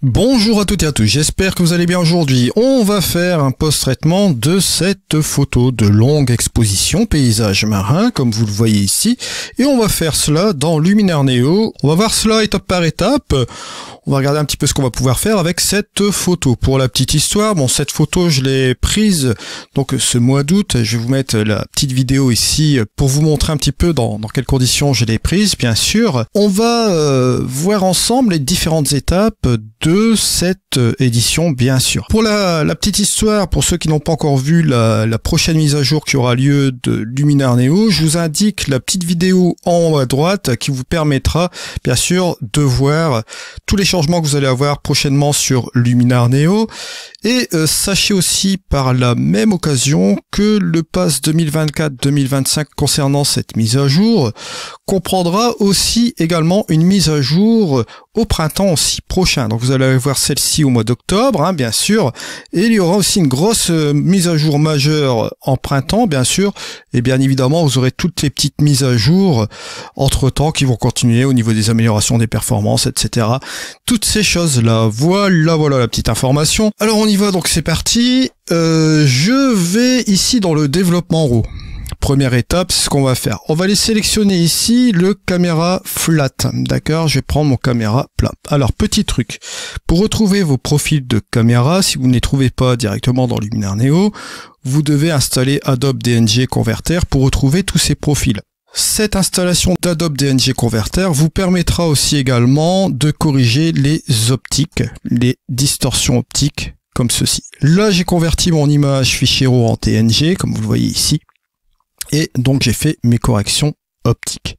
Bonjour à toutes et à tous, j'espère que vous allez bien aujourd'hui. On va faire un post-traitement de cette photo de longue exposition paysage marin, comme vous le voyez ici. Et on va faire cela dans Luminaire Neo. On va voir cela étape par étape. On va regarder un petit peu ce qu'on va pouvoir faire avec cette photo. Pour la petite histoire, bon, cette photo, je l'ai prise donc ce mois d'août. Je vais vous mettre la petite vidéo ici pour vous montrer un petit peu dans quelles conditions je l'ai prise, bien sûr. On va voir ensemble les différentes étapes de cette édition, bien sûr. Pour la petite histoire, pour ceux qui n'ont pas encore vu la prochaine mise à jour qui aura lieu de Luminaire Neo, je vous indique la petite vidéo en haut à droite qui vous permettra, bien sûr, de voir tous les changements que vous allez avoir prochainement sur Luminaire Neo. Et sachez aussi par la même occasion que le pass 2024-2025 concernant cette mise à jour comprendra aussi également une mise à jour au printemps aussi prochain. Donc vous allez voir celle-ci au mois d'octobre, bien sûr, et il y aura aussi une grosse mise à jour majeure en printemps, bien sûr, et bien évidemment vous aurez toutes les petites mises à jour entre-temps qui vont continuer au niveau des améliorations des performances, etc. Toutes ces choses-là, voilà la petite information. Alors on y va, donc c'est parti. Je vais ici dans le développement RAW. Première étape, c'est ce qu'on va faire. On va aller sélectionner ici le caméra flat. D'accord, je vais prendre mon caméra plat. Alors, petit truc. Pour retrouver vos profils de caméra, si vous ne les trouvez pas directement dans Luminaire Neo, vous devez installer Adobe DNG Converter pour retrouver tous ces profils. Cette installation d'Adobe DNG Converter vous permettra aussi également de corriger les optiques, les distorsions optiques, comme ceci. Là, j'ai converti mon image fichier RAW en TNG, comme vous le voyez ici. Et donc j'ai fait mes corrections optiques.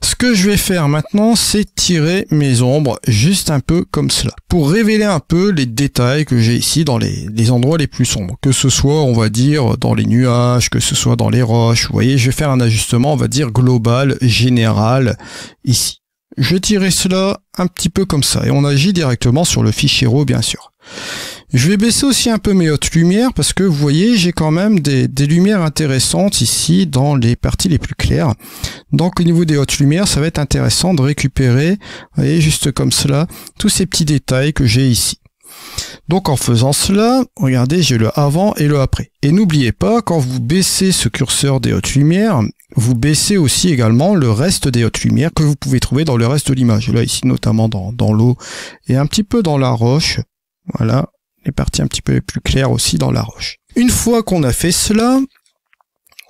Ce que je vais faire maintenant, c'est tirer mes ombres juste un peu comme cela, pour révéler un peu les détails que j'ai ici dans les endroits les plus sombres. Que ce soit, on va dire, dans les nuages, que ce soit dans les roches. Vous voyez, je vais faire un ajustement, on va dire, global, général, ici. Je vais tirer cela un petit peu comme ça, et on agit directement sur le fichier RAW, bien sûr. Je vais baisser aussi un peu mes hautes lumières parce que vous voyez, j'ai quand même des lumières intéressantes ici dans les parties les plus claires. Donc au niveau des hautes lumières, ça va être intéressant de récupérer, vous voyez, juste comme cela, tous ces petits détails que j'ai ici. Donc en faisant cela, regardez, j'ai le avant et le après. Et n'oubliez pas, quand vous baissez ce curseur des hautes lumières, vous baissez aussi également le reste des hautes lumières que vous pouvez trouver dans le reste de l'image. Là ici notamment dans l'eau et un petit peu dans la roche. Voilà, les parties un petit peu plus claires aussi dans la roche. Une fois qu'on a fait cela,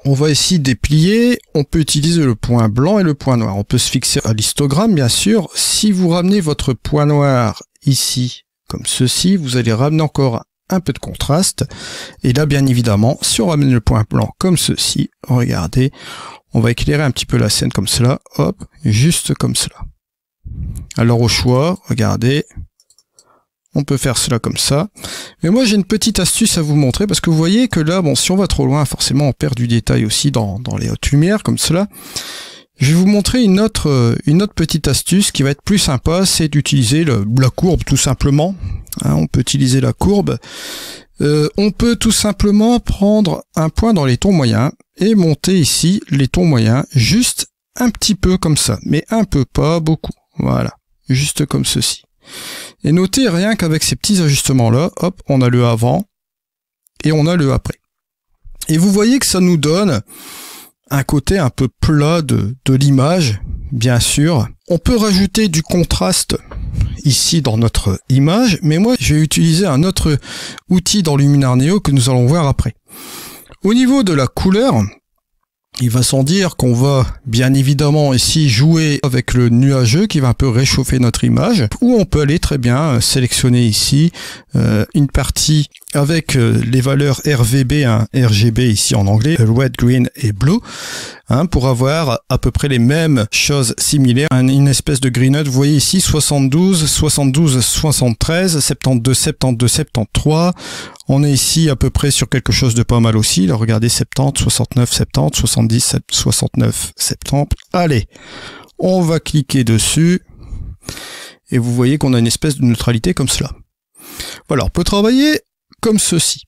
on va ici déplier. On peut utiliser le point blanc et le point noir. On peut se fixer à l'histogramme, bien sûr. Si vous ramenez votre point noir ici, comme ceci, vous allez ramener encore un peu de contraste. Et là, bien évidemment, si on ramène le point blanc comme ceci, regardez, on va éclairer un petit peu la scène comme cela. Hop, juste comme cela. Alors au choix, regardez, on peut faire cela comme ça. Mais moi, j'ai une petite astuce à vous montrer parce que vous voyez que là, bon, si on va trop loin, forcément, on perd du détail aussi dans les hautes lumières, comme cela. Je vais vous montrer une autre petite astuce qui va être plus sympa, c'est d'utiliser la courbe, tout simplement. On peut utiliser la courbe. On peut tout simplement prendre un point dans les tons moyens et monter ici les tons moyens, juste un petit peu comme ça, mais un peu, pas beaucoup. Voilà, juste comme ceci. Et notez rien qu'avec ces petits ajustements-là, hop, on a le avant et on a le après. Et vous voyez que ça nous donne un côté un peu plat de l'image, bien sûr. On peut rajouter du contraste ici dans notre image, mais moi je vais utiliser un autre outil dans Luminaire Neo que nous allons voir après. Au niveau de la couleur, il va sans dire qu'on va bien évidemment ici jouer avec le nuageux qui va un peu réchauffer notre image, ou on peut aller très bien sélectionner ici une partie avec les valeurs RVB, RGB ici en anglais, Red, Green et Blue, pour avoir à peu près les mêmes choses similaires, une espèce de greenhood. Vous voyez ici 72, 72, 73, 72, 72, 73. On est ici à peu près sur quelque chose de pas mal aussi. Là, regardez 70, 69, 70, 70, 69, 70. Allez, on va cliquer dessus et vous voyez qu'on a une espèce de neutralité comme cela. Voilà, on peut travailler comme ceci.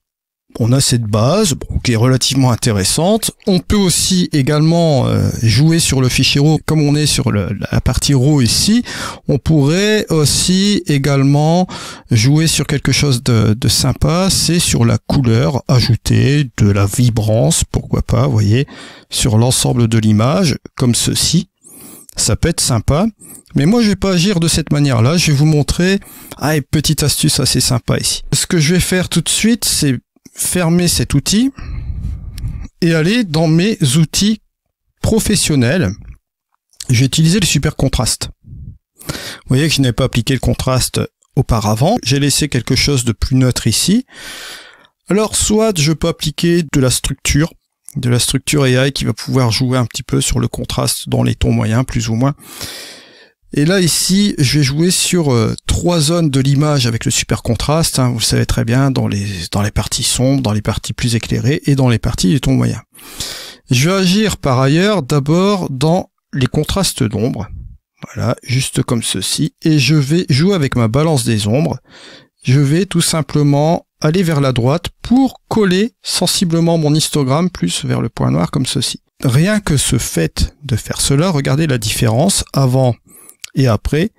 on a cette base qui est relativement intéressante. On peut aussi également jouer sur le fichier RAW, comme on est sur la partie RAW ici. On pourrait aussi également jouer sur quelque chose de sympa, c'est sur la couleur, ajouter de la vibrance, pourquoi pas, vous voyez, sur l'ensemble de l'image, comme ceci. Ça peut être sympa, mais moi je vais pas agir de cette manière-là. Je vais vous montrer une petite astuce assez sympa ici. Ce que je vais faire tout de suite, c'est fermer cet outil et aller dans mes outils professionnels. Je vais utiliser le super contraste. Vous voyez que je n'ai pas appliqué le contraste auparavant. J'ai laissé quelque chose de plus neutre ici. Alors soit je peux appliquer de la structure AI qui va pouvoir jouer un petit peu sur le contraste dans les tons moyens, plus ou moins. Et là, ici, je vais jouer sur 3 zones de l'image avec le super contraste, hein, vous le savez très bien, dans les parties sombres, dans les parties plus éclairées et dans les parties des tons moyens. Je vais agir par ailleurs d'abord dans les contrastes d'ombre, voilà, juste comme ceci, et je vais jouer avec ma balance des ombres. Je vais tout simplement aller vers la droite pour coller sensiblement mon histogramme plus vers le point noir comme ceci. Rien que ce fait de faire cela, regardez la différence avant et après,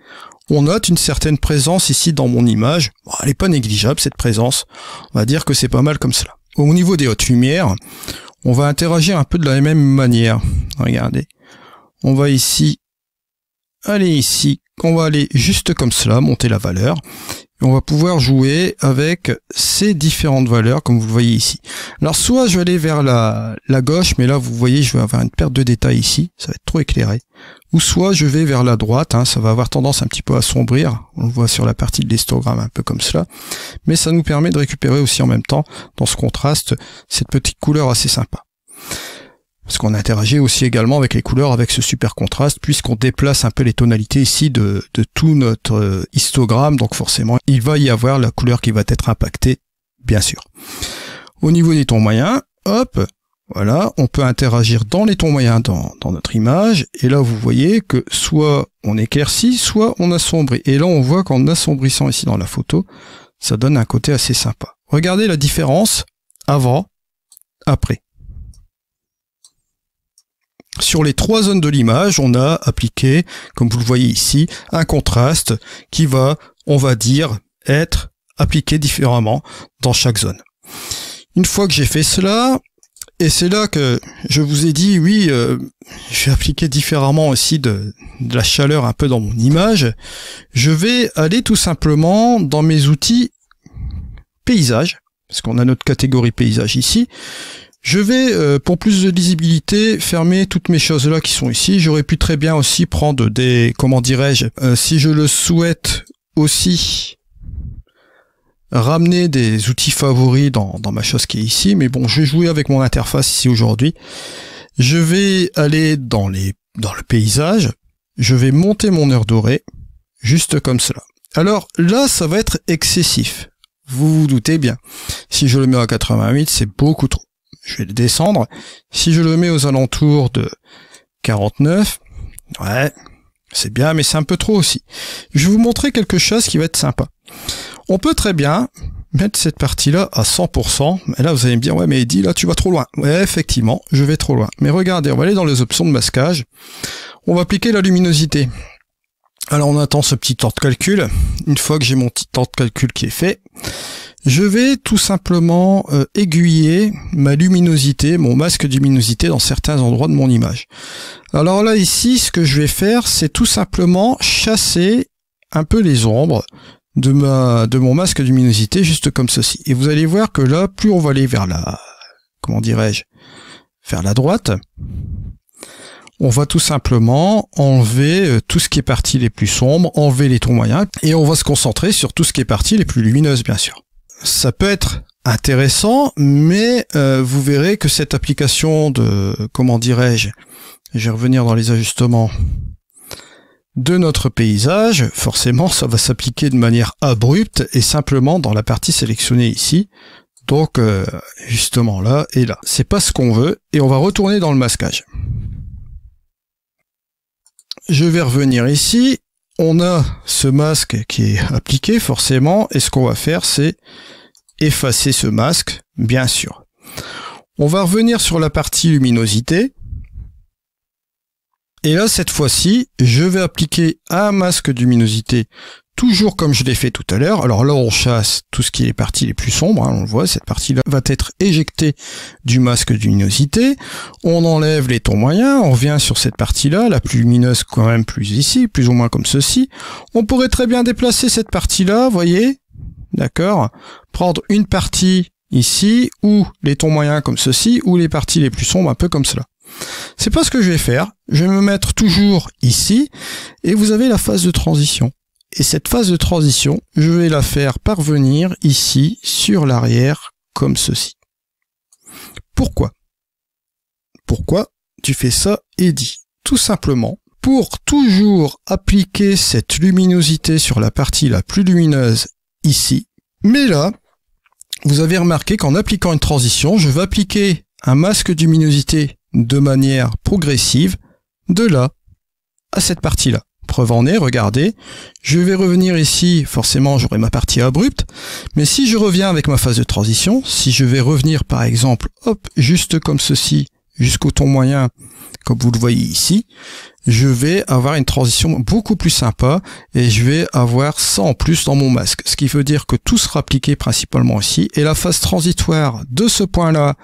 on note une certaine présence ici dans mon image. Bon, elle n'est pas négligeable cette présence, on va dire que c'est pas mal comme cela. Au niveau des hautes lumières, on va interagir un peu de la même manière. Regardez, on va ici, aller ici, on va aller juste comme cela, monter la valeur. On va pouvoir jouer avec ces différentes valeurs comme vous le voyez ici. Alors soit je vais aller vers la gauche, mais là vous voyez je vais avoir une perte de détails ici, ça va être trop éclairé. Ou soit je vais vers la droite, hein, ça va avoir tendance un petit peu à assombrir, on le voit sur la partie de l'histogramme un peu comme cela. Mais ça nous permet de récupérer aussi en même temps, dans ce contraste, cette petite couleur assez sympa. Parce qu'on interagit aussi également avec les couleurs avec ce super contraste, puisqu'on déplace un peu les tonalités ici de tout notre histogramme, donc forcément il va y avoir la couleur qui va être impactée, bien sûr. Au niveau des tons moyens, hop, voilà, on peut interagir dans les tons moyens dans notre image, et là vous voyez que soit on éclaircit, soit on assombrit. Et là on voit qu'en assombrissant ici dans la photo, ça donne un côté assez sympa. Regardez la différence avant, après. Sur les 3 zones de l'image, on a appliqué, comme vous le voyez ici, un contraste qui va, on va dire, être appliqué différemment dans chaque zone. Une fois que j'ai fait cela, et c'est là que je vous ai dit, oui, je vais appliquer différemment aussi de la chaleur un peu dans mon image, je vais aller tout simplement dans mes outils paysage, parce qu'on a notre catégorie paysage ici. Je vais, pour plus de lisibilité, fermer toutes mes choses là qui sont ici. J'aurais pu très bien aussi prendre des, comment dirais-je, si je le souhaite aussi, ramener des outils favoris dans ma chose qui est ici. Mais bon, je vais jouer avec mon interface ici aujourd'hui. Je vais aller dans le paysage. Je vais monter mon heure dorée, juste comme cela. Alors là, ça va être excessif. Vous vous doutez bien. Si je le mets à 88, c'est beaucoup trop. Je vais le descendre. Si je le mets aux alentours de 49, ouais, c'est bien, mais c'est un peu trop aussi. Je vais vous montrer quelque chose qui va être sympa. On peut très bien mettre cette partie-là à 100%. Et là, vous allez me dire, ouais, mais Eddy, là, tu vas trop loin. Ouais, effectivement, je vais trop loin. Mais regardez, on va aller dans les options de masquage. On va appliquer la luminosité. Alors, on attend ce petit temps de calcul. Une fois que j'ai mon petit temps de calcul qui est fait, je vais tout simplement aiguiller ma luminosité, mon masque de luminosité dans certains endroits de mon image. Alors là, ici, ce que je vais faire, c'est tout simplement chasser un peu les ombres de mon masque de luminosité, juste comme ceci. Et vous allez voir que là, plus on va aller vers la, comment dirais-je, vers la droite, on va tout simplement enlever tout ce qui est partie les plus sombres, enlever les tons moyens, et on va se concentrer sur tout ce qui est partie les plus lumineuses, bien sûr. Ça peut être intéressant, mais vous verrez que cette application de, comment dirais-je, je vais revenir dans les ajustements de notre paysage, forcément ça va s'appliquer de manière abrupte et simplement dans la partie sélectionnée ici. Donc justement là et là. C'est pas ce qu'on veut et on va retourner dans le masquage. Je vais revenir ici. On a ce masque qui est appliqué forcément et ce qu'on va faire c'est effacer ce masque, bien sûr. On va revenir sur la partie luminosité. Et là, cette fois-ci, je vais appliquer un masque de luminosité, toujours comme je l'ai fait tout à l'heure. Alors là, on chasse tout ce qui est les parties les plus sombres. On le voit, cette partie-là va être éjectée du masque de luminosité. On enlève les tons moyens. On revient sur cette partie-là, la plus lumineuse quand même plus ici, plus ou moins comme ceci. On pourrait très bien déplacer cette partie-là, voyez, d'accord, prendre une partie ici, ou les tons moyens comme ceci, ou les parties les plus sombres un peu comme cela. C'est pas ce que je vais faire. Je vais me mettre toujours ici, et vous avez la phase de transition. Et cette phase de transition, je vais la faire parvenir ici, sur l'arrière, comme ceci. Pourquoi? Pourquoi tu fais ça, Eddy? Tout simplement, pour toujours appliquer cette luminosité sur la partie la plus lumineuse ici. Mais là, vous avez remarqué qu'en appliquant une transition, je vais appliquer un masque de luminosité de manière progressive, de là à cette partie-là. Preuve en est, regardez, je vais revenir ici, forcément j'aurai ma partie abrupte, mais si je reviens avec ma phase de transition, si je vais revenir par exemple, hop, juste comme ceci, jusqu'au ton moyen, comme vous le voyez ici, je vais avoir une transition beaucoup plus sympa et je vais avoir ça en plus dans mon masque. Ce qui veut dire que tout sera appliqué principalement ici et la phase transitoire de ce point-là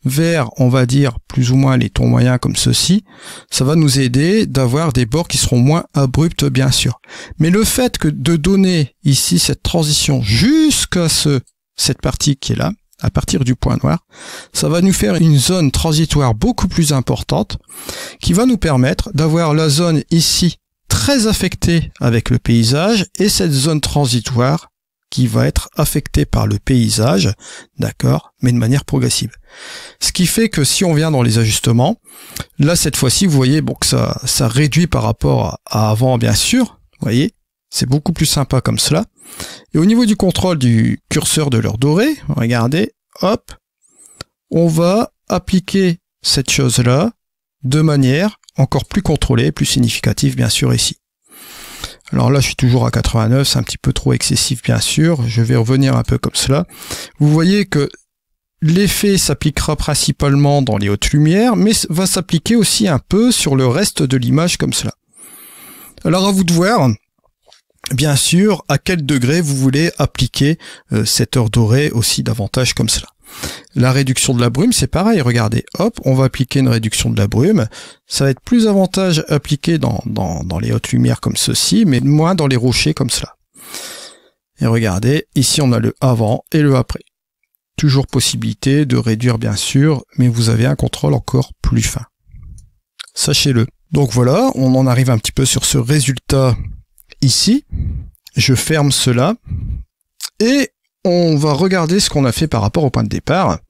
vers, on va dire, plus ou moins les tons moyens comme ceci, ça va nous aider d'avoir des bords qui seront moins abrupts bien sûr. Mais le fait que de donner ici cette transition jusqu'à cette partie qui est là, à partir du point noir, ça va nous faire une zone transitoire beaucoup plus importante qui va nous permettre d'avoir la zone ici très affectée avec le paysage et cette zone transitoire qui va être affectée par le paysage, d'accord, mais de manière progressive. Ce qui fait que si on vient dans les ajustements, là cette fois-ci vous voyez bon que ça réduit par rapport à avant bien sûr, vous voyez, c'est beaucoup plus sympa comme cela. Et au niveau du contrôle du curseur de l'heure dorée, regardez, hop, on va appliquer cette chose-là de manière encore plus contrôlée, plus significative bien sûr ici. Alors là je suis toujours à 89, c'est un petit peu trop excessif bien sûr, je vais revenir un peu comme cela. Vous voyez que l'effet s'appliquera principalement dans les hautes lumières, mais va s'appliquer aussi un peu sur le reste de l'image comme cela. Alors à vous de voir, bien sûr, à quel degré vous voulez appliquer cette heure dorée aussi davantage comme cela. La réduction de la brume, c'est pareil, regardez, hop, on va appliquer une réduction de la brume, ça va être plus avantage appliqué dans les hautes lumières comme ceci, mais moins dans les rochers comme cela. Et regardez, ici on a le avant et le après. Toujours possibilité de réduire bien sûr, mais vous avez un contrôle encore plus fin. Sachez-le. Donc voilà, on en arrive un petit peu sur ce résultat ici. Je ferme cela et on va regarder ce qu'on a fait par rapport au point de départ.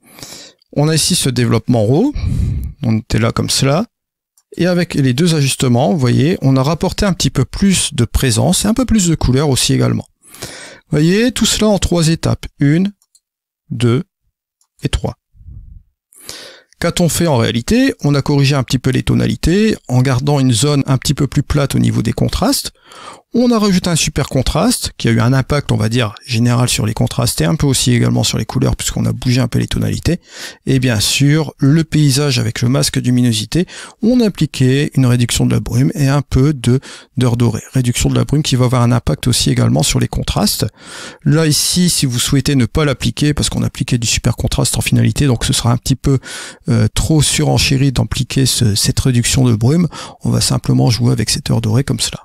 On a ici ce développement RAW, on était là comme cela, et avec les deux ajustements, vous voyez, on a rapporté un petit peu plus de présence et un peu plus de couleur aussi également. Vous voyez, tout cela en 3 étapes, 1, 2 et 3. Qu'a-t-on fait en réalité? On a corrigé un petit peu les tonalités en gardant une zone un petit peu plus plate au niveau des contrastes. On a rajouté un super contraste qui a eu un impact, on va dire, général sur les contrastes et un peu aussi également sur les couleurs puisqu'on a bougé un peu les tonalités. Et bien sûr, le paysage avec le masque de luminosité, on a appliqué une réduction de la brume et un peu d'heure dorée. Réduction de la brume qui va avoir un impact aussi également sur les contrastes. Là ici, si vous souhaitez ne pas l'appliquer parce qu'on a appliqué du super contraste en finalité, donc ce sera un petit peu trop surenchéri d'appliquer cette réduction de brume, on va simplement jouer avec cette heure dorée comme cela.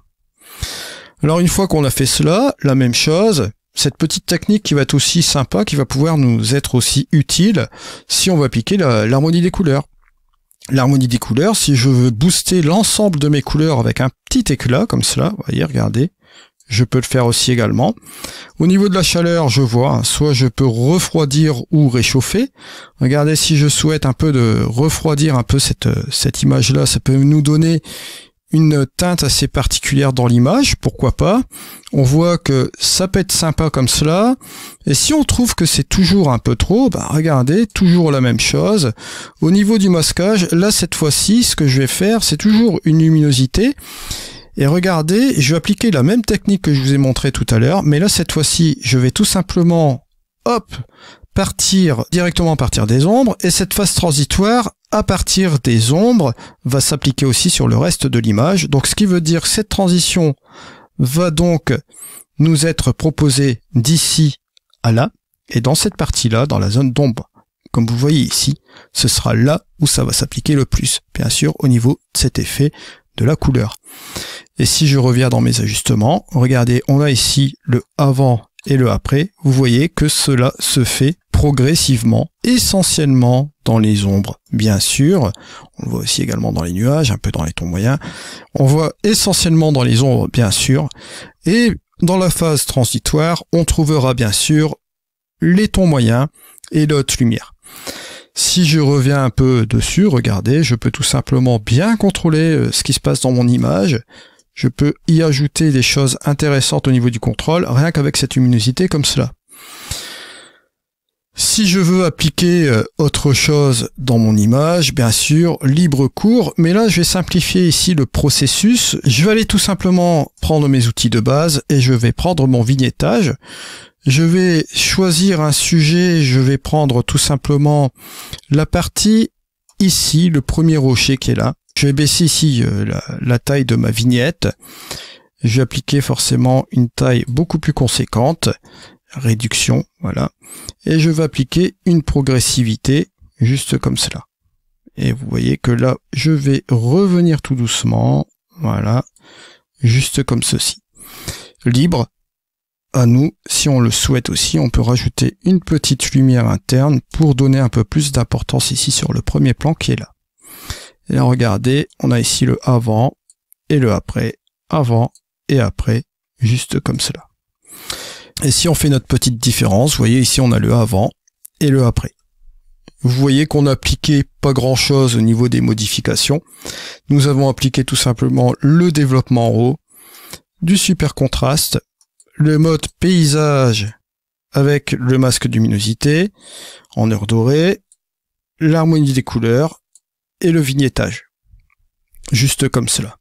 Alors une fois qu'on a fait cela, la même chose, cette petite technique qui va être aussi sympa, qui va pouvoir nous être aussi utile si on va appliquer l'harmonie des couleurs. L'harmonie des couleurs, si je veux booster l'ensemble de mes couleurs avec un petit éclat comme cela, vous voyez, regardez, je peux le faire aussi également. Au niveau de la chaleur, je vois, soit je peux refroidir ou réchauffer. Regardez, si je souhaite un peu de refroidir un peu cette image-là, ça peut nous donner une teinte assez particulière dans l'image, pourquoi pas. On voit que ça peut être sympa comme cela. Et si on trouve que c'est toujours un peu trop, bah regardez, toujours la même chose. Au niveau du masquage, là cette fois-ci, ce que je vais faire, c'est toujours une luminosité. Et regardez, je vais appliquer la même technique que je vous ai montré tout à l'heure, mais là cette fois-ci, je vais tout simplement hop, directement à partir des ombres, et cette phase transitoire, à partir des ombres, va s'appliquer aussi sur le reste de l'image. Donc ce qui veut dire que cette transition va donc nous être proposée d'ici à là, et dans cette partie-là, dans la zone d'ombre, comme vous voyez ici, ce sera là où ça va s'appliquer le plus, bien sûr au niveau de cet effet de la couleur. Et si je reviens dans mes ajustements, regardez, on a ici le avant et le après, vous voyez que cela se fait progressivement, essentiellement dans les ombres, bien sûr, on le voit aussi également dans les nuages, un peu dans les tons moyens, on voit essentiellement dans les ombres, bien sûr, et dans la phase transitoire, on trouvera bien sûr les tons moyens et la haute lumière. Si je reviens un peu dessus, regardez, je peux tout simplement bien contrôler ce qui se passe dans mon image. Je peux y ajouter des choses intéressantes au niveau du contrôle, rien qu'avec cette luminosité comme cela. Si je veux appliquer autre chose dans mon image, bien sûr, libre cours, mais là je vais simplifier ici le processus. Je vais aller tout simplement prendre mes outils de base et je vais prendre mon vignettage. Je vais choisir un sujet, je vais prendre tout simplement la partie ici, le premier rocher qui est là. Je vais baisser ici la taille de ma vignette. Je vais appliquer forcément une taille beaucoup plus conséquente. Réduction, voilà. Et je vais appliquer une progressivité juste comme cela. Et vous voyez que là, je vais revenir tout doucement. Voilà. Juste comme ceci. Libre. À nous, si on le souhaite aussi, on peut rajouter une petite lumière interne pour donner un peu plus d'importance ici sur le premier plan qui est là. Et là, regardez, on a ici le avant et le avant et après, juste comme cela. Et si on fait notre petite différence, vous voyez ici on a le avant et le après. Vous voyez qu'on n'a appliqué pas grand chose au niveau des modifications. Nous avons appliqué tout simplement le développement en haut, du super contraste, le mode paysage avec le masque de luminosité en heure dorée, l'harmonie des couleurs et le vignettage. Juste comme cela.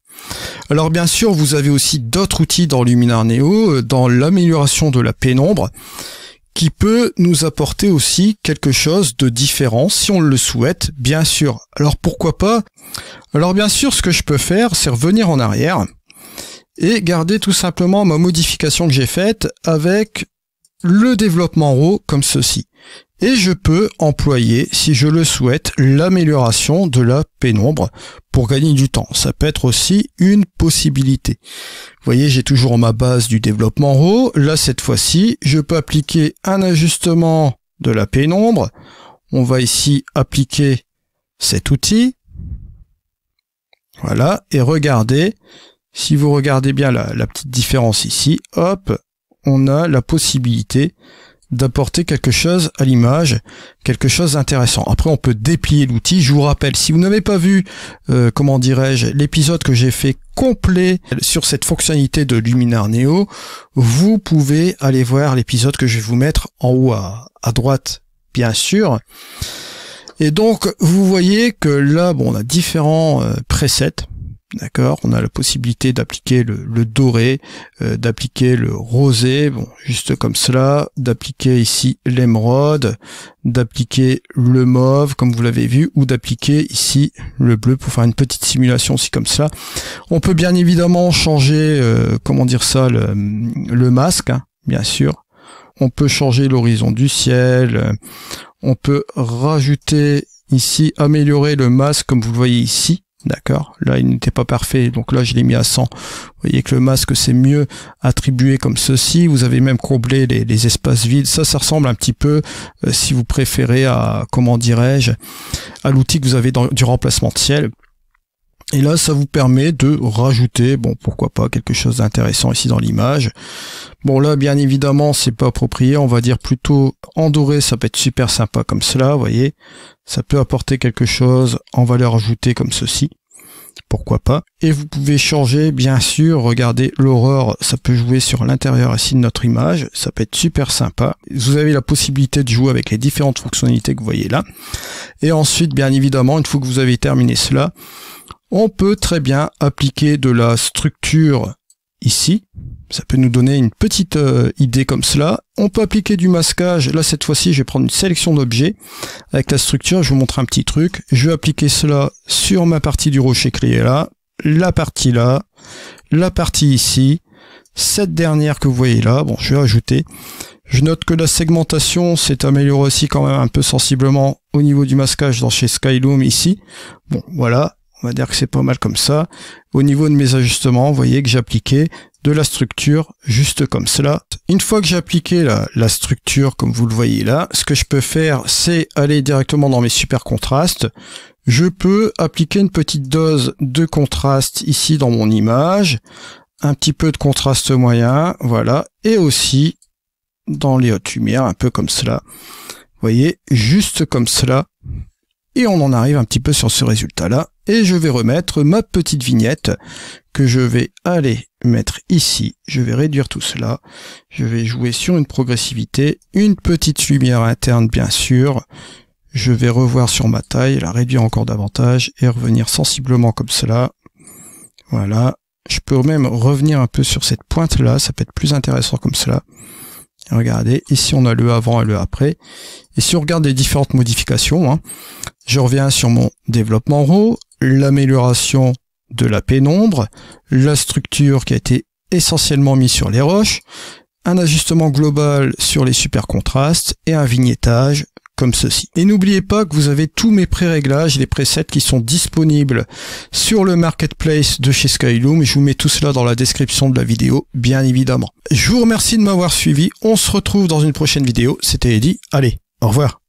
Alors bien sûr, vous avez aussi d'autres outils dans Luminar Neo, dans l'amélioration de la pénombre, qui peut nous apporter aussi quelque chose de différent, si on le souhaite, bien sûr. Alors pourquoi pas? Alors bien sûr, ce que je peux faire, c'est revenir en arrière, et garder tout simplement ma modification que j'ai faite avec le développement en haut comme ceci. Et je peux employer, si je le souhaite, l'amélioration de la pénombre pour gagner du temps. Ça peut être aussi une possibilité. Vous voyez, j'ai toujours ma base du développement en haut. Là, cette fois-ci, je peux appliquer un ajustement de la pénombre. On va ici appliquer cet outil. Voilà, et regardez. Si vous regardez bien la petite différence ici, hop, on a la possibilité d'apporter quelque chose à l'image, quelque chose d'intéressant. Après, on peut déplier l'outil. Je vous rappelle, si vous n'avez pas vu, comment dirais-je, l'épisode que j'ai fait complet sur cette fonctionnalité de Luminar Neo, vous pouvez aller voir l'épisode que je vais vous mettre en haut à droite, bien sûr. Et donc, vous voyez que là, bon, on a différents presets. D'accord, on a la possibilité d'appliquer le doré, d'appliquer le rosé, bon, juste comme cela, d'appliquer ici l'émeraude, d'appliquer le mauve, comme vous l'avez vu, ou d'appliquer ici le bleu pour faire une petite simulation aussi comme ça. On peut bien évidemment changer, comment dire ça, le masque, hein, bien sûr. On peut changer l'horizon du ciel, on peut rajouter ici, améliorer le masque comme vous le voyez ici. D'accord, là il n'était pas parfait, donc là je l'ai mis à 100. Vous voyez que le masque c'est mieux attribué comme ceci. Vous avez même comblé les espaces vides. Ça ressemble un petit peu, si vous préférez, à, comment dirais-je, à l'outil que vous avez dans du remplacement de ciel. Et là ça vous permet de rajouter, bon pourquoi pas, quelque chose d'intéressant ici dans l'image. Bon là bien évidemment c'est pas approprié, on va dire plutôt en doré, ça peut être super sympa comme cela, vous voyez. Ça peut apporter quelque chose en valeur ajoutée comme ceci. Pourquoi pas. Et vous pouvez changer, bien sûr, regardez l'aurore, ça peut jouer sur l'intérieur ici de notre image, ça peut être super sympa. Vous avez la possibilité de jouer avec les différentes fonctionnalités que vous voyez là. Et ensuite, bien évidemment, une fois que vous avez terminé cela, on peut très bien appliquer de la structure ici. Ça peut nous donner une petite idée comme cela. On peut appliquer du masquage. Là, cette fois-ci, je vais prendre une sélection d'objets. Avec la structure, je vous montre un petit truc. Je vais appliquer cela sur ma partie du rocher clé là, la partie ici, cette dernière que vous voyez là. Bon, je vais ajouter. Je note que la segmentation s'est améliorée aussi quand même un peu sensiblement au niveau du masquage dans chez Skylum ici. Bon, voilà. On va dire que c'est pas mal comme ça. Au niveau de mes ajustements, vous voyez que j'ai appliqué de la structure juste comme cela. Une fois que j'ai appliqué la structure comme vous le voyez là, ce que je peux faire, c'est aller directement dans mes super contrastes. Je peux appliquer une petite dose de contraste ici dans mon image. Un petit peu de contraste moyen, voilà. Et aussi dans les hautes lumières, un peu comme cela. Vous voyez, juste comme cela. Et on en arrive un petit peu sur ce résultat-là. Et je vais remettre ma petite vignette que je vais aller mettre ici. Je vais réduire tout cela. Je vais jouer sur une progressivité, une petite lumière interne bien sûr. Je vais revoir sur ma taille, la réduire encore davantage et revenir sensiblement comme cela. Voilà. Je peux même revenir un peu sur cette pointe-là, ça peut être plus intéressant comme cela. Regardez, ici on a le avant et le après. Et si on regarde les différentes modifications, je reviens sur mon développement RAW, l'amélioration de la pénombre, la structure qui a été essentiellement mise sur les roches, un ajustement global sur les super contrastes et un vignettage comme ceci. Et n'oubliez pas que vous avez tous mes pré-réglages, les presets qui sont disponibles sur le marketplace de chez Skylum. Je vous mets tout cela dans la description de la vidéo, bien évidemment. Je vous remercie de m'avoir suivi. On se retrouve dans une prochaine vidéo. C'était Eddy. Allez, au revoir.